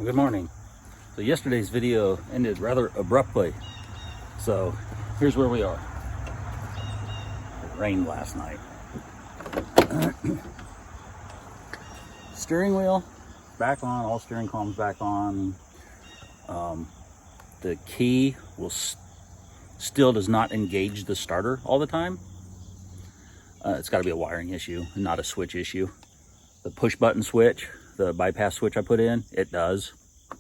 Good morning. So yesterday's video ended rather abruptly. So here's where we are. It rained last night. Steering wheel back on, all steering columns back on. The key will still does not engage the starter all the time. It's got to be a wiring issue, not a switch issue. The push button switch, the bypass switch I put in, it does.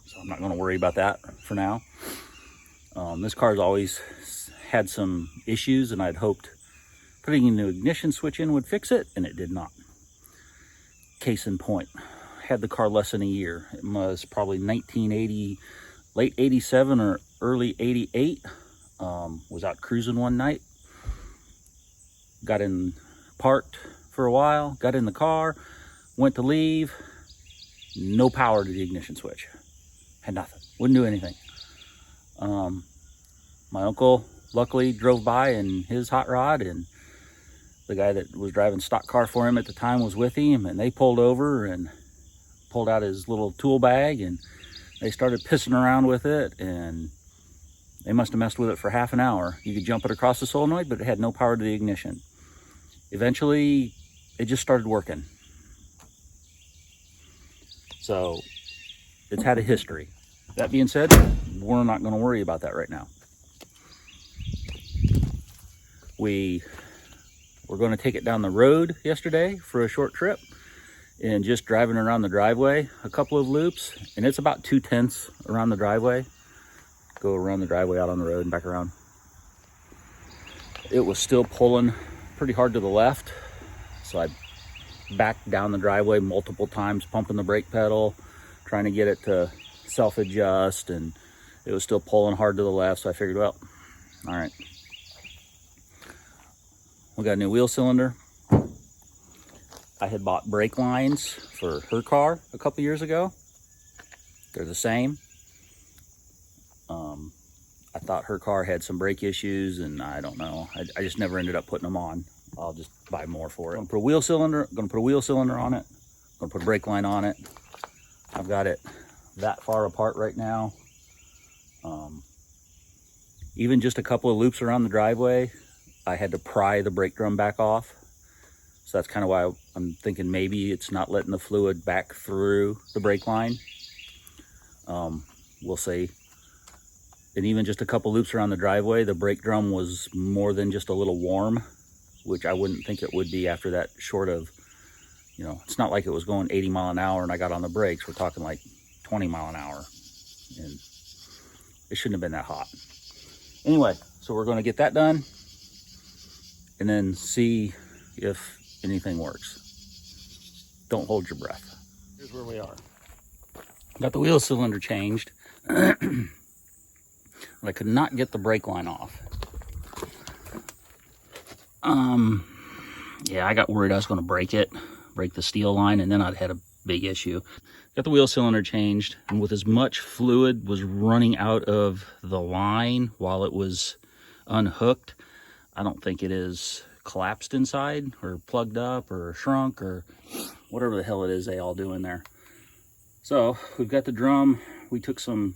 So I'm not going to worry about that for now. This car's always had some issues, and I'd hoped putting a new ignition switch in would fix it, and it did not. Case in point, had the car less than a year. It was probably 1980, late 87 or early 88. Was out cruising one night. Got in, parked for a while, got in the car, went to leave. No power to the ignition switch. Had nothing, wouldn't do anything. My uncle luckily drove by in his hot rod, and the guy that was driving stock car for him at the time was with him, and they pulled over and pulled out his little tool bag, and they started pissing around with it, and they must have messed with it for half an hour. You could jump it across the solenoid, but it had no power to the ignition. Eventually, it just started working. So it's had a history. That being said, we're not going to worry about that right now. We were going to take it down the road yesterday for a short trip, and just driving around the driveway a couple of loops, and it's about 2/10 around the driveway. Go around the driveway, out on the road, and back around. It was still pulling pretty hard to the left, so I backed down the driveway multiple times, pumping the brake pedal, trying to get it to self-adjust, and it was still pulling hard to the left. So I figured, well, all right, we got a new wheel cylinder. I had bought brake lines for her car a couple years ago. They're the same. I thought her car had some brake issues, and I don't know. I just never ended up putting them on. I'll just buy more for it. I'm gonna put a wheel cylinder on it. I'm gonna put a brake line on it. I've got it that far apart right now. Even just a couple of loops around the driveway, I had to pry the brake drum back off. So that's kind of why I'm thinking maybe it's not letting the fluid back through the brake line. We'll see. And even just a couple loops around the driveway, the brake drum was more than just a little warm, which I wouldn't think it would be after that short of, it's not like it was going 80 mile an hour and I got on the brakes. We're talking like 20 mile an hour, and it shouldn't have been that hot. Anyway, so we're going to get that done and then see if anything works. Don't hold your breath. Here's where we are. Got the wheel cylinder changed. But I could not get the brake line off. Yeah, I got worried I was going to break the steel line, and then I'd had a big issue. Got the wheel cylinder changed, and with as much fluid was running out of the line while it was unhooked, I don't think it is collapsed inside or plugged up or shrunk or whatever the hell it is they all do in there. So we've got the drum. We took some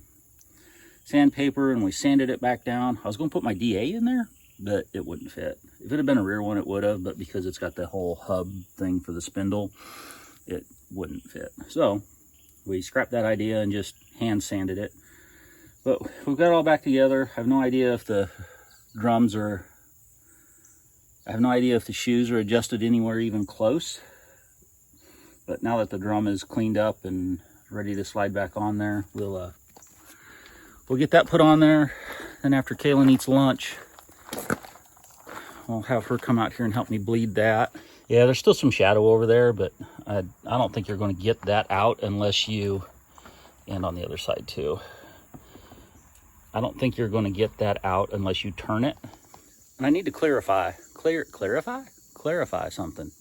sandpaper and we sanded it back down. I was going to put my DA in there, but it wouldn't fit. If it had been a rear one, it would have, but because it's got the whole hub thing for the spindle, it wouldn't fit. So we scrapped that idea and just hand sanded it. But we've got it all back together. I have no idea if the shoes are adjusted anywhere even close. But now that the drum is cleaned up and ready to slide back on there, we'll get that put on there. And after Kaylin eats lunch, I'll have her come out here and help me bleed that. Yeah, there's still some shadow over there, but I don't think you're going to get that out unless you, and on the other side too. I don't think you're going to get that out unless you turn it. And I need to clarify something.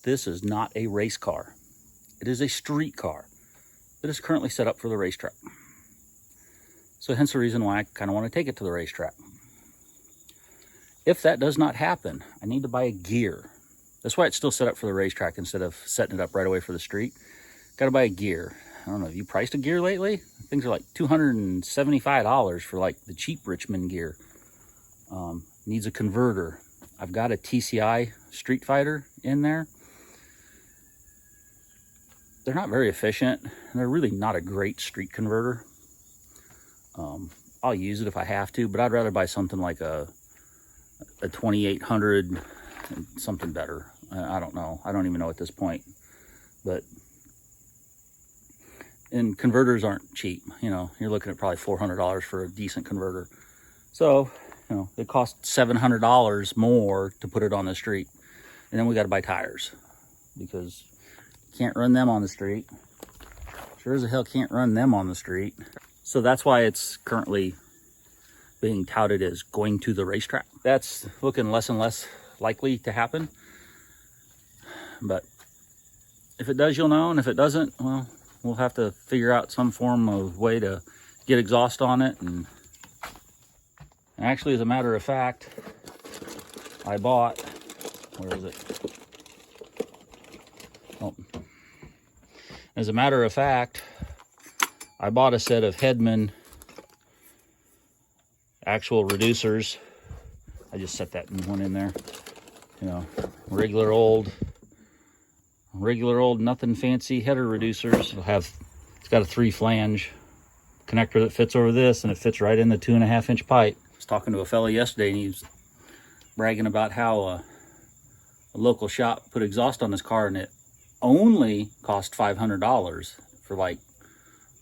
This is not a race car. It is a street car that is currently set up for the racetrack. So hence the reason why I kind of want to take it to the racetrack. If that does not happen, I need to buy a gear. That's why it's still set up for the racetrack instead of setting it up right away for the street. Got to buy a gear. I don't know, have you priced a gear lately? Things are like $275 for like the cheap Richmond gear. Needs a converter. I've got a TCI Street Fighter in there. They're not very efficient, and they're really not a great street converter. I'll use it if I have to, but I'd rather buy something like a 2800, something better. I don't know. I don't even know at this point. But, and converters aren't cheap. You know, you're looking at probably $400 for a decent converter. So, you know, it costs $700 more to put it on the street. And then we got to buy tires because you can't run them on the street. Sure as the hell can't run them on the street. So that's why it's currently being touted as going to the racetrack. That's looking less and less likely to happen. But if it does, you'll know. And if it doesn't, well, we'll have to figure out some form of way to get exhaust on it. And actually, as a matter of fact, I bought, where is it? Oh. As a matter of fact, I bought a set of Hedman actual reducers. I just set that one in there. You know, regular old, nothing fancy header reducers. It's got a 3-flange connector that fits over this, and it fits right in the 2.5-inch pipe. I was talking to a fella yesterday, and he was bragging about how a local shop put exhaust on his car, and it only cost $500 for like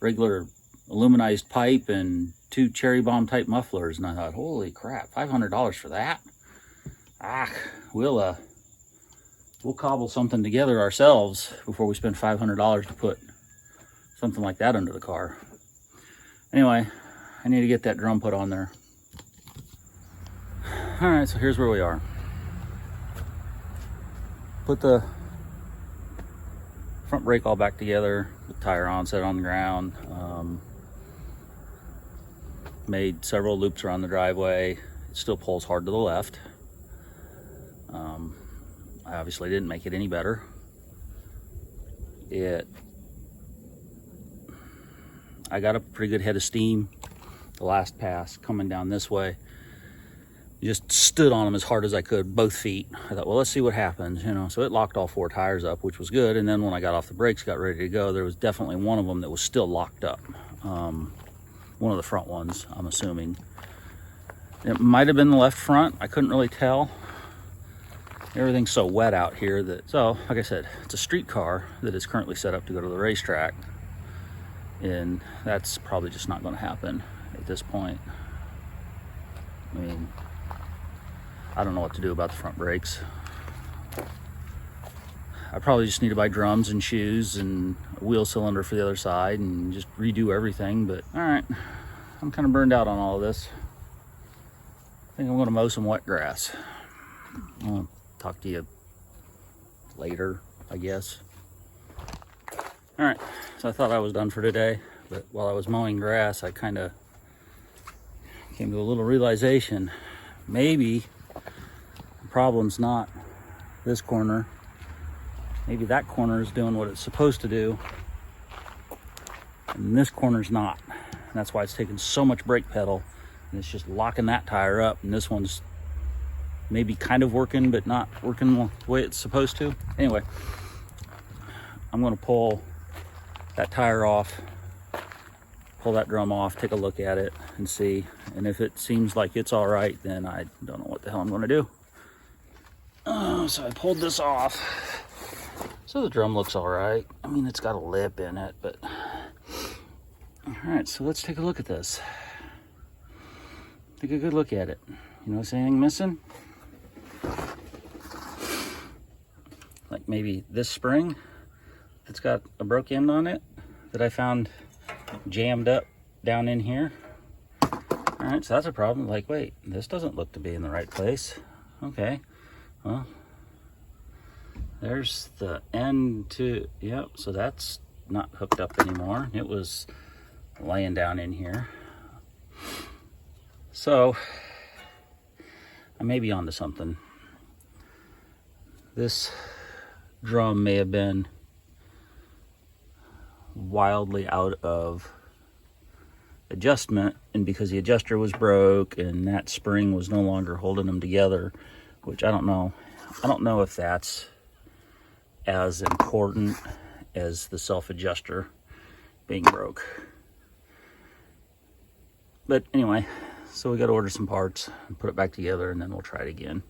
regular aluminized pipe and 2 cherry bomb type mufflers. And I thought, holy crap, $500 for that? We'll cobble something together ourselves before we spend $500 to put something like that under the car. Anyway, I need to get that drum put on there. All right, so here's where we are. Put the front brake all back together, the tire on, set on the ground. Made several loops around the driveway. It still pulls hard to the left. I obviously didn't make it any better. I got a pretty good head of steam the last pass coming down this way. Just stood on them as hard as I could, both feet. I thought, well, let's see what happens, you know. So it locked all 4 tires up, which was good. And then when I got off the brakes, got ready to go, there was definitely one of them that was still locked up. One of the front ones, I'm assuming. It might have been the left front. I couldn't really tell. Everything's so wet out here that, so like I said, it's a street car that is currently set up to go to the racetrack. And that's probably just not going to happen at this point. I mean, I don't know what to do about the front brakes. I probably just need to buy drums and shoes and a wheel cylinder for the other side and just redo everything. But all right, I'm kind of burned out on all of this. I think I'm going to mow some wet grass. I'll talk to you later, I guess. All right, so I thought I was done for today, but while I was mowing grass, I kind of came to a little realization. Maybe the problem's not this corner. Maybe that corner is doing what it's supposed to do, and this corner's not. And that's why it's taking so much brake pedal, and it's just locking that tire up, and this one's maybe kind of working, but not working the way it's supposed to. Anyway, I'm gonna pull that tire off, pull that drum off, take a look at it and see. And if it seems like it's all right, then I don't know what the hell I'm gonna do. So I pulled this off. So the drum looks all right. I mean, it's got a lip in it, but all right, so let's take a look at this. Take a good look at it. You notice anything missing? Like maybe this spring that's got a broke end on it that I found jammed up down in here. All right, so that's a problem. Like, wait, this doesn't look to be in the right place. Okay, well, there's the end to, yep, so that's not hooked up anymore. It was laying down in here. So I may be onto something. This drum may have been wildly out of adjustment, and because the adjuster was broke and that spring was no longer holding them together, which I don't know if that's as important as the self adjuster being broke. But anyway, so we got to order some parts and put it back together, and then we'll try it again.